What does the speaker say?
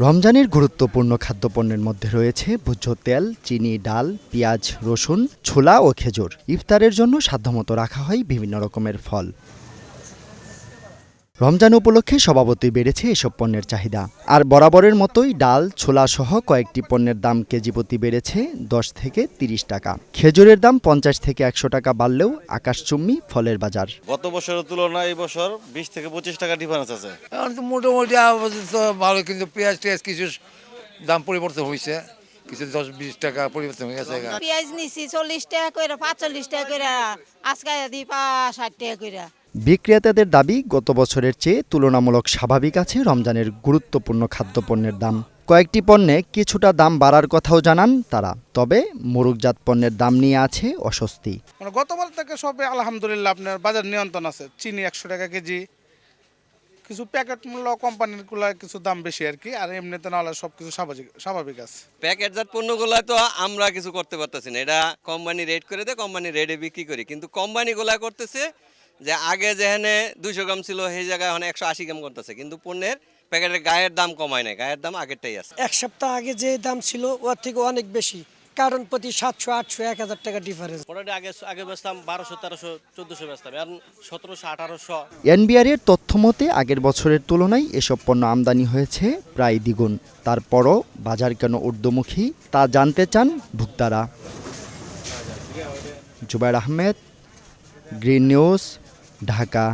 রমজানের গুরুত্বপূর্ণ খাদ্যপণ্যের মধ্যে রয়েছে ভোজ্য তেল, চিনি, ডাল, পেঁয়াজ, রসুন, ছোলা ও খেজুর। ইফতারের জন্য সাধ্যমতো রাখা হয় বিভিন্ন রকমের ফল। রমজান উপলক্ষে স্বভাবতই বেড়েছে এসব পণ্যের চাহিদা। আর বরাবরের মতোই ডাল, ছোলা সহ কয়েকটি পণ্যের দাম কেজিপ্রতি বেড়েছে 10 থেকে 30 টাকা। খেজুরের দাম 50 থেকে 100 টাকা বাড়লেও আকাশচুম্বী ফলের বাজার। গত বছরের তুলনায় এই বছর 20 থেকে 25 টাকা ডিফারেন্স আছে। এখন তো মোটামুটি আপাতত ভালো, কিন্তু পেঁয়াজ টেয়াজ কিছু দাম পরিবর্তন হয়েছে, কিছু 10-20 টাকা পরিবর্তন হয়ে গেছে। পেঁয়াজ নিছি 40 টাকা করে, 45 টাকা করে, আজকে দিই 60 টাকা করে। বিক্রেতাদের দাবি, গত বছরের চেয়ে তুলনামূলক স্বাভাবিক আছে রমজানের গুরুত্বপূর্ণ খাদ্যপণ্যের দাম। কয়েকটি পণ্যে কিছুটা দাম বাড়ার কথাও জানান তারা। তবে মোরগজাত পণ্যের দাম নিয়ে আছে অস্বস্তি। গতবার থেকে সবে আলহামদুলিল্লাহ আপনার বাজার নিয়ন্ত্রণ আছে। চিনি 100 টাকা কেজি, কিছু প্যাকেট মূল্য কোম্পানির গুলা কিছু দাম বেশি আর কি, আর এমনিতে না হলে সবকিছু স্বাভাবিক আছে। প্যাকেটজাত পণ্যগুলো তো আমরা কিছু করতে পারতেছি না, এটা কোম্পানি রেট করে দেয়, কোম্পানি রেটে বিক্রি করি। কিন্তু কোম্পানিগুলা করতেছে যে আগে যেখানে 200 গ্রাম ছিল সেই জায়গায় এখন 180 গ্রাম করতেছে, কিন্তু পণ্যের প্যাকেটের গায়ের দাম কমায় নাই, গায়ের দাম আগেরটাই আছে। এক সপ্তাহ আগে যে দাম ছিল ওর থেকে অনেক বেশি, কারণ প্রতি 700, 800, 1000 টাকা ডিফারেন্স। আগে বেচতাম 1200, 1300, 1400 বেচতাম, এখন 1700, 1800। এনবিআরের তথ্যমতে আগের বছরের তুলনায় এসব পণ্য আমদানি হয়েছে প্রায় দ্বিগুণ। তারপরও বাজার কেন ঊর্ধ্বমুখী তা জানতে চান ভোক্তারা। Zubair Ahmed, green news, Dhaka.